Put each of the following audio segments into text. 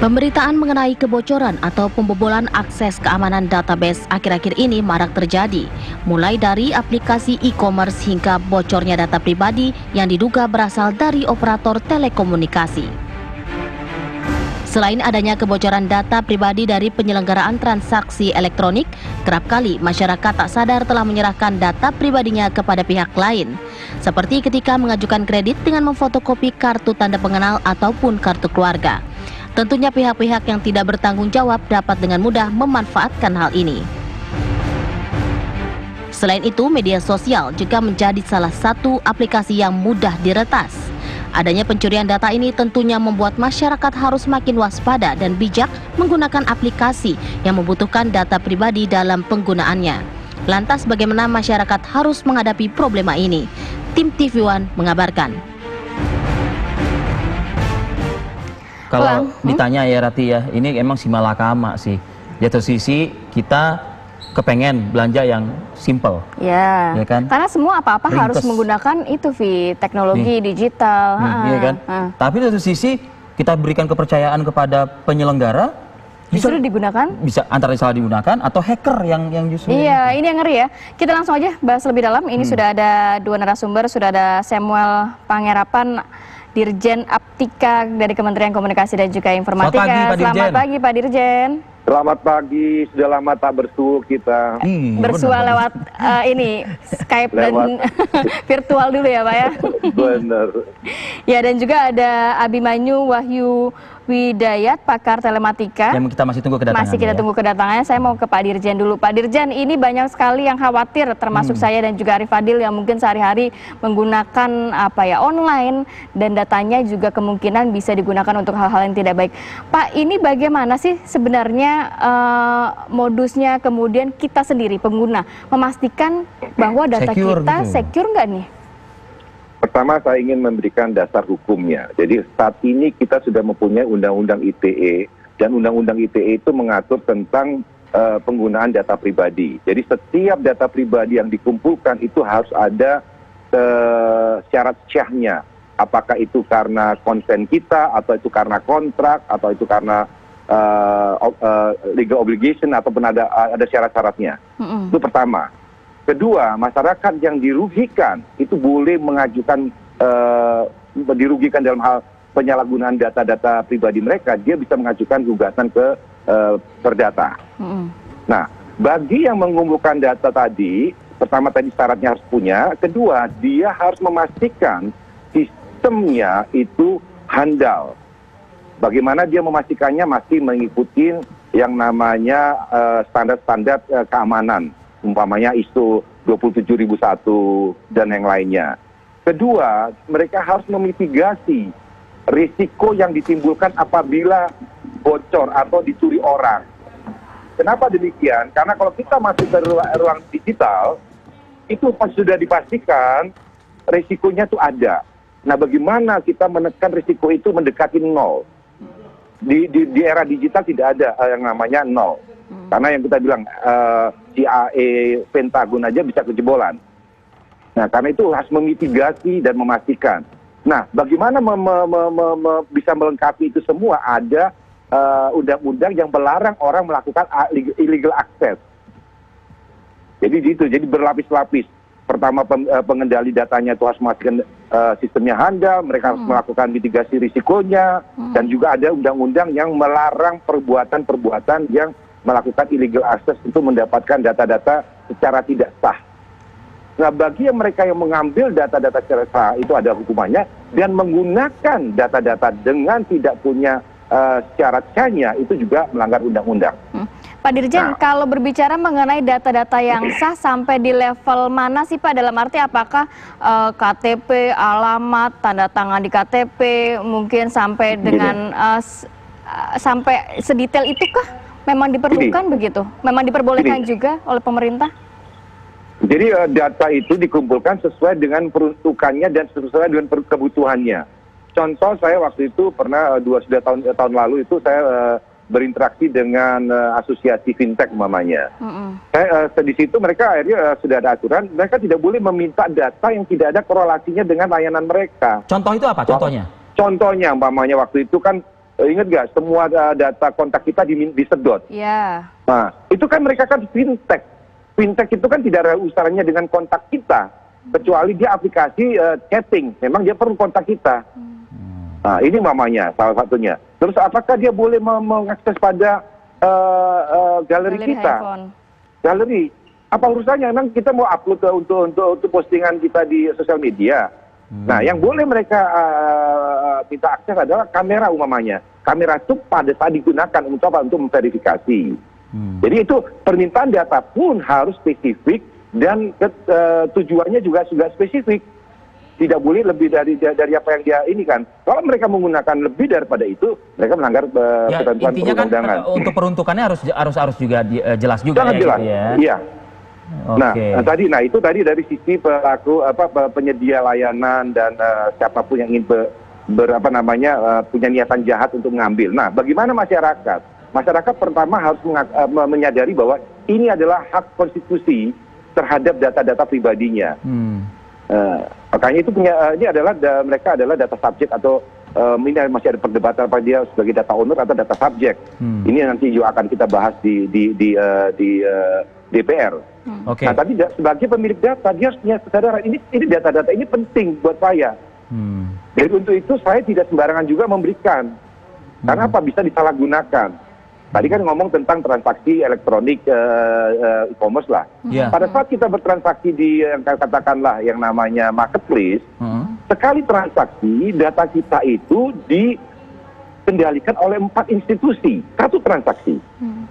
Pemberitaan mengenai kebocoran atau pembobolan akses keamanan database akhir-akhir ini marak terjadi, mulai dari aplikasi e-commerce hingga bocornya data pribadi yang diduga berasal dari operator telekomunikasi. Selain adanya kebocoran data pribadi dari penyelenggaraan transaksi elektronik, kerap kali masyarakat tak sadar telah menyerahkan data pribadinya kepada pihak lain, seperti ketika mengajukan kredit dengan memfotokopi kartu tanda pengenal ataupun kartu keluarga. Tentunya pihak-pihak yang tidak bertanggung jawab dapat dengan mudah memanfaatkan hal ini. Selain itu, media sosial juga menjadi salah satu aplikasi yang mudah diretas. Adanya pencurian data ini tentunya membuat masyarakat harus makin waspada dan bijak menggunakan aplikasi yang membutuhkan data pribadi dalam penggunaannya. Lantas bagaimana masyarakat harus menghadapi problema ini? Tim TV One mengabarkan. Kalau ditanya ya Rati ya, ini emang si malakama sih. Di satu sisi kita kepengen belanja yang simple. Ya kan? Karena semua apa-apa harus menggunakan itu, teknologi digital. Iya kan? Tapi di satu sisi kita berikan kepercayaan kepada penyelenggara, justru digunakan? Bisa antara salah digunakan atau hacker yang justru. Iya, ini yang ngeri ya. Kita langsung aja bahas lebih dalam. Ini sudah ada dua narasumber, sudah ada Samuel Pangerapan, Dirjen Aptika dari Kementerian Komunikasi dan juga Informatika. Selamat pagi Pak Dirjen. Selamat pagi, sudah lama tak bersua kita. Bersua lewat ini Skype dan virtual dulu ya Pak ya. Benar. Ya, dan juga ada Abimanyu Wahyu Widayat, pakar telematika. Yang kita masih tunggu kedatangannya. Masih kita tunggu kedatangannya. Saya mau ke Pak Dirjen dulu. Pak Dirjen, ini banyak sekali yang khawatir, termasuk saya dan juga Arif Fadil yang mungkin sehari-hari menggunakan online dan datanya juga kemungkinan bisa digunakan untuk hal-hal yang tidak baik. Pak, ini bagaimana sih sebenarnya modusnya, kemudian kita sendiri pengguna memastikan bahwa data kita secure nggak nih? Pertama, saya ingin memberikan dasar hukumnya. Jadi saat ini kita sudah mempunyai Undang-Undang ITE, dan Undang-Undang ITE itu mengatur tentang penggunaan data pribadi. Jadi setiap data pribadi yang dikumpulkan itu harus ada syarat syahnya. Apakah itu karena konsen kita, atau itu karena kontrak, atau itu karena legal obligation, ataupun ada syarat-syaratnya. Itu pertama. Kedua, masyarakat yang dirugikan itu boleh mengajukan dirugikan dalam hal penyalahgunaan data-data pribadi mereka, dia bisa mengajukan gugatan ke Perdata. Nah, bagi yang mengumpulkan data tadi, pertama tadi syaratnya harus punya, kedua dia harus memastikan sistemnya itu handal. Bagaimana dia memastikannya? Masih mengikuti yang namanya standar-standar keamanan, umpamanya ISO 27001 dan yang lainnya. Kedua, mereka harus memitigasi risiko yang ditimbulkan apabila bocor atau dicuri orang. Kenapa demikian? Karena kalau kita masuk ke ruang digital, itu sudah dipastikan risikonya itu ada. Nah, bagaimana kita menekan risiko itu mendekati nol? Di era digital tidak ada yang namanya nol. Karena yang kita bilang CIA, Pentagon aja bisa kejebolan. Nah, karena itu harus memitigasi dan memastikan. Nah, bagaimana bisa melengkapi itu semua? Ada undang-undang yang melarang orang melakukan illegal access. Jadi berlapis-lapis. Pertama, pengendali datanya itu harus memastikan sistemnya handal, mereka harus melakukan mitigasi risikonya, dan juga ada undang-undang yang melarang perbuatan-perbuatan yang melakukan illegal access untuk mendapatkan data-data secara tidak sah. Nah, bagi mereka yang mengambil data-data secara sah, itu ada hukumannya, dan menggunakan data-data dengan tidak punya syarat sahnya, itu juga melanggar undang-undang. Pak Dirjen, kalau berbicara mengenai data-data yang sah sampai di level mana sih Pak? Dalam arti apakah KTP, alamat, tanda tangan di KTP, mungkin sampai dengan sampai sedetail itukah? Memang diperlukan begitu? Memang diperbolehkan juga oleh pemerintah? Jadi data itu dikumpulkan sesuai dengan peruntukannya dan sesuai dengan kebutuhannya. Contoh, saya waktu itu pernah sudah tahun lalu itu saya berinteraksi dengan asosiasi fintech umpamanya. Di situ mereka akhirnya sudah ada aturan, mereka tidak boleh meminta data yang tidak ada korelasinya dengan layanan mereka. Contoh itu apa contohnya? Contohnya umpamanya waktu itu kan ingat nggak semua data kontak kita disedot. Iya. Nah, itu kan mereka kan fintech. Fintech itu kan tidak ada urusannya dengan kontak kita, kecuali dia aplikasi chatting. Memang dia perlu kontak kita. Nah, ini mamanya salah satunya. Terus apakah dia boleh mengakses pada galeri kita? Handphone. Galeri. Apa urusannya? Memang kita mau upload untuk postingan kita di sosial media. Nah, yang boleh mereka minta akses adalah kamera umpamanya. Kamera itu pada saat digunakan untuk apa? Untuk memverifikasi. Jadi itu permintaan data pun harus spesifik dan tujuannya juga spesifik. Tidak boleh lebih dari apa yang dia ini kan. Kalau mereka menggunakan lebih daripada itu, mereka melanggar ketentuan perundang-undangan. Kan, untuk peruntukannya harus juga jelas juga. Sangat jelas. Gitu ya. Iya. Okay. Nah, itu tadi dari sisi pelaku penyedia layanan dan siapapun yang ingin punya niatan jahat untuk mengambil. Nah, bagaimana masyarakat? Masyarakat pertama harus menyadari bahwa ini adalah hak konstitusi terhadap data-data pribadinya. Makanya itu ini adalah mereka adalah data subjek atau ini masih ada perdebatan apa dia sebagai data owner atau data subjek. Ini nanti juga akan kita bahas di DPR. Okay. Nah, tapi sebagai pemilik data dia harus punya kesadaran ini data-data ini penting buat saya. Jadi untuk itu saya tidak sembarangan juga memberikan. Karena apa? Bisa disalahgunakan. Tadi kan ngomong tentang transaksi elektronik e-commerce lah. Yeah. Pada saat kita bertransaksi di yang katakanlah yang namanya marketplace, sekali transaksi data kita itu dikendalikan oleh 4 institusi. Satu transaksi.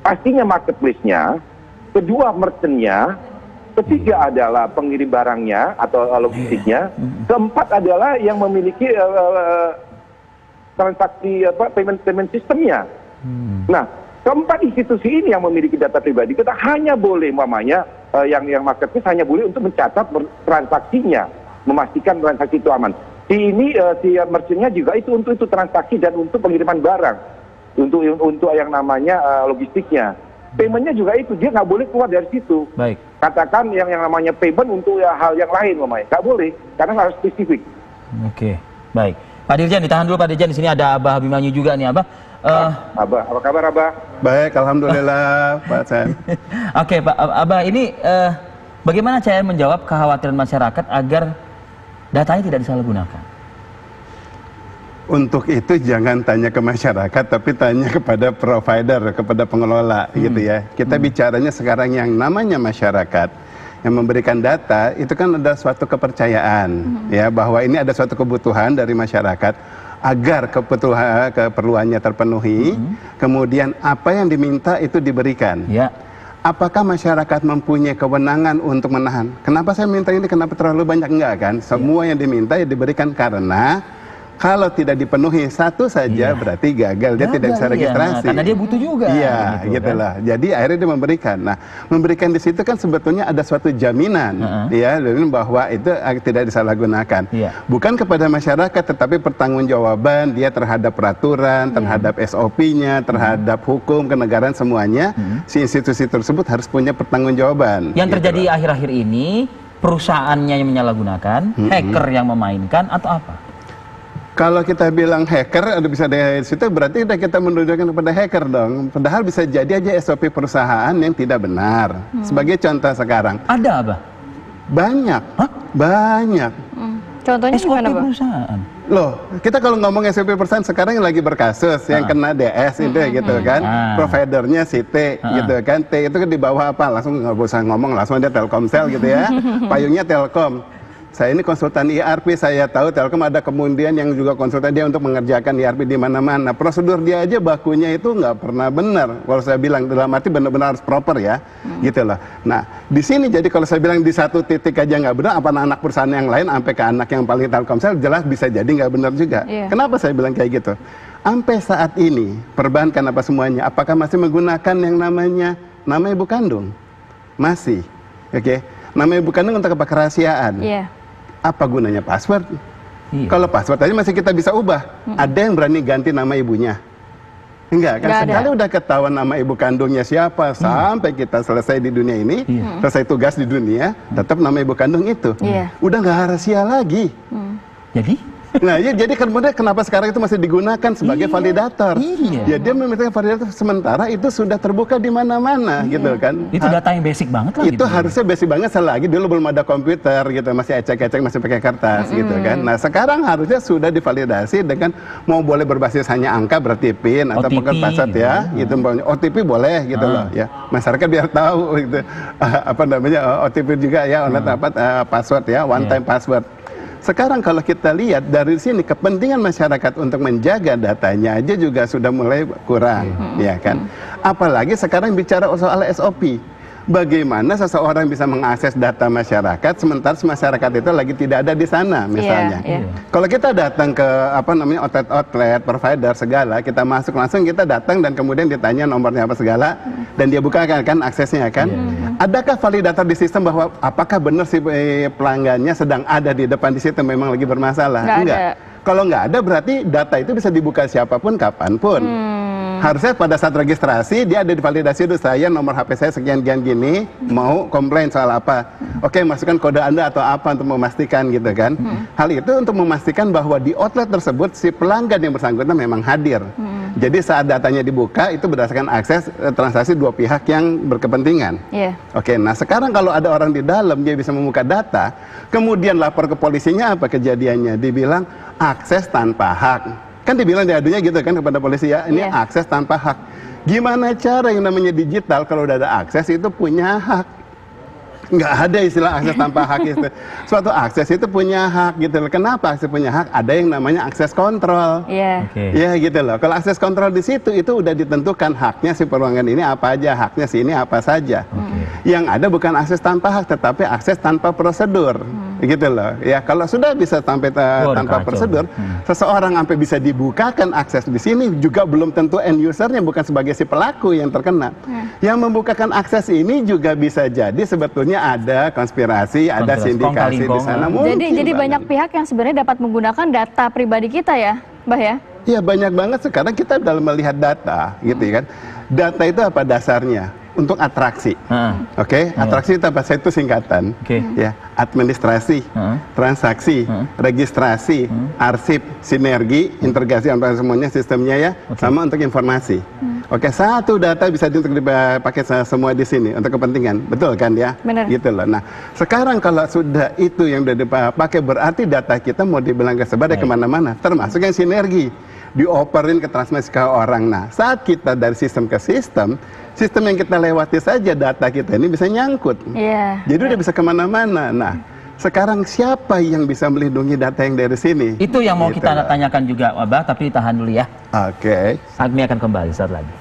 Pastinya marketplace-nya, kedua merchant-nya, ketiga adalah pengirim barangnya atau logistiknya, keempat adalah yang memiliki transaksi payment sistemnya. Nah, keempat institusi ini yang memiliki data pribadi kita hanya boleh yang marketplace hanya boleh untuk mencatat transaksinya, memastikan transaksi itu aman. Si merchant-nya juga itu untuk transaksi dan untuk pengiriman barang, untuk yang namanya logistiknya. Payment-nya juga itu, dia nggak boleh keluar dari situ. Baik. Katakan yang namanya payment untuk hal yang lain, nggak boleh, karena harus spesifik. Oke, baik. Pak Dirjen, ditahan dulu Pak Dirjen. Di sini ada Abah Abimanyu juga nih, Abah. Abah, apa kabar Abah? Baik, alhamdulillah Pak Sen. Oke, Pak Abah, ini bagaimana cara menjawab kekhawatiran masyarakat agar datanya tidak disalahgunakan? Untuk itu jangan tanya ke masyarakat, tapi tanya kepada provider, kepada pengelola, gitu ya. Kita bicaranya sekarang yang namanya masyarakat yang memberikan data itu kan ada suatu kepercayaan, ya, bahwa ini ada suatu kebutuhan dari masyarakat agar keperluannya terpenuhi, kemudian apa yang diminta itu diberikan. Ya. Apakah masyarakat mempunyai kewenangan untuk menahan? Kenapa saya minta ini? Kenapa terlalu banyak? Enggak kan? Semua yang diminta ya diberikan, karena kalau tidak dipenuhi satu saja berarti gagal, dia tidak bisa registrasi. Karena dia butuh juga. Iya, gitu lah. Jadi akhirnya dia memberikan. Nah, memberikan di situ kan sebetulnya ada suatu jaminan, ya, bahwa itu tidak disalahgunakan. Bukan kepada masyarakat, tetapi pertanggungjawaban dia terhadap peraturan, terhadap SOP-nya, terhadap hukum kenegaraan semuanya. Si institusi tersebut harus punya pertanggungjawaban. Yang gitu terjadi akhir-akhir ini, perusahaannya yang menyalahgunakan, hacker yang memainkan, atau apa? Kalau kita bilang hacker, ada bisa dari situ berarti kita menunjukkan kepada hacker dong. Padahal bisa jadi aja SOP perusahaan yang tidak benar. Sebagai contoh sekarang. Ada, Abah? Banyak. Hah? Banyak. Contohnya SOP gimana, Bang? perusahaan? Loh, kita kalau ngomong SOP perusahaan sekarang yang lagi berkasus, yang kena DS itu gitu kan. Providernya si T gitu kan. T itu kan di bawah apa? Langsung nggak usah ngomong, langsung dia Telkomsel gitu ya. Payungnya Telkom. Saya ini konsultan ERP, saya tahu Telkom ada kemudian yang juga konsultan dia untuk mengerjakan ERP di mana-mana. Prosedur dia aja bakunya itu nggak pernah benar. Kalau saya bilang dalam arti benar-benar harus proper ya, gitu loh. Nah, di sini jadi kalau saya bilang di satu titik aja nggak benar, apa anak perusahaan yang lain sampai ke anak yang paling Telkomsel jelas bisa jadi nggak benar juga. Kenapa saya bilang kayak gitu? Sampai saat ini perbankan apa semuanya, apakah masih menggunakan yang namanya nama ibu kandung? Masih, oke? Nama ibu kandung untuk apa? Kerahasiaan. Apa gunanya password? Kalau password aja masih kita bisa ubah. Ada yang berani ganti nama ibunya? Enggak kan? Sekali udah ketahuan nama ibu kandungnya siapa, sampai kita selesai di dunia ini, selesai tugas di dunia, tetap nama ibu kandung itu. Udah nggak rahasia lagi. Jadi? Nah, ya, jadi kemudian kenapa sekarang itu masih digunakan sebagai validator? Iya. Ya, dia meminta validator sementara itu sudah terbuka di mana-mana gitu kan. Itu data yang basic banget lah. Itu gitu. harusnya basic banget, selagi dulu belum ada komputer gitu, masih ecek-ecek, masih pakai kertas gitu kan. Nah, sekarang harusnya sudah divalidasi dengan mau boleh berbasis hanya angka berarti PIN atau OTP, password ya, gitu. OTP boleh gitu loh ya. Masyarakat biar tahu gitu. Apa namanya OTP juga ya, password ya, one time password. Sekarang kalau kita lihat dari sini kepentingan masyarakat untuk menjaga datanya aja juga sudah mulai kurang, ya kan? Apalagi sekarang bicara soal SOP. Bagaimana seseorang bisa mengakses data masyarakat sementara masyarakat itu lagi tidak ada di sana misalnya. Kalau kita datang ke outlet provider segala, kita masuk langsung, kita datang dan kemudian ditanya nomornya apa segala dan dia bukakan kan aksesnya kan. Adakah validator di sistem bahwa apakah benar si pelanggannya sedang ada di depan di sistem memang lagi bermasalah? Enggak. Kalau nggak ada berarti data itu bisa dibuka siapapun kapanpun. Harusnya pada saat registrasi dia ada divalidasi dulu, saya nomor HP saya sekian gini, mau komplain soal apa. Oke, masukkan kode Anda atau apa untuk memastikan gitu kan. Hal itu untuk memastikan bahwa di outlet tersebut si pelanggan yang bersangkutan memang hadir. Jadi saat datanya dibuka itu berdasarkan akses transaksi dua pihak yang berkepentingan. Oke, nah sekarang kalau ada orang di dalam dia bisa membuka data, kemudian lapor ke polisinya, apa kejadiannya? Dibilang akses tanpa hak. Kan dibilang diadunya gitu kan kepada polisi ya, ini akses tanpa hak. Gimana cara yang namanya digital kalau udah ada akses itu punya hak? Nggak ada istilah akses tanpa hak itu. Suatu akses itu punya hak gitu loh. Kenapa akses punya hak? Ada yang namanya akses kontrol. Ya gitu loh. Kalau akses kontrol di situ itu udah ditentukan haknya si peruangan ini apa aja, haknya si ini apa saja. Yang ada bukan akses tanpa hak, tetapi akses tanpa prosedur. Gitu loh. Ya kalau sudah bisa sampai tanpa prosedur, seseorang sampai bisa dibukakan akses di sini juga belum tentu end usernya bukan sebagai si pelaku yang terkena. Yang membukakan akses ini juga bisa jadi sebetulnya ada konspirasi, ada sindikasi di sana. Jadi banyak pihak yang sebenarnya dapat menggunakan data pribadi kita ya, Mbah ya? Iya banyak banget sekarang kita dalam melihat data, gitu kan. Data itu apa dasarnya? Untuk atraksi, atraksi itu apa? Itu singkatan, ya, administrasi, transaksi, registrasi, arsip, sinergi, integrasi antara semuanya sistemnya ya, sama untuk informasi. Satu data bisa untuk dipakai semua di sini untuk kepentingan, betul kan ya? Benar. Gitu loh. Nah, sekarang kalau sudah itu yang sudah dipakai berarti data kita mau dibilang kesebar kemana-mana, termasuk yang sinergi. Dioperin ke transmisi ke orang. Nah, saat kita dari sistem ke sistem yang kita lewati saja data kita ini bisa nyangkut. Jadi udah bisa kemana-mana. Nah, sekarang siapa yang bisa melindungi data yang dari sini? Itu yang mau kita tanyakan juga, Abah, tapi tahan dulu ya. Agni akan kembali saat lagi.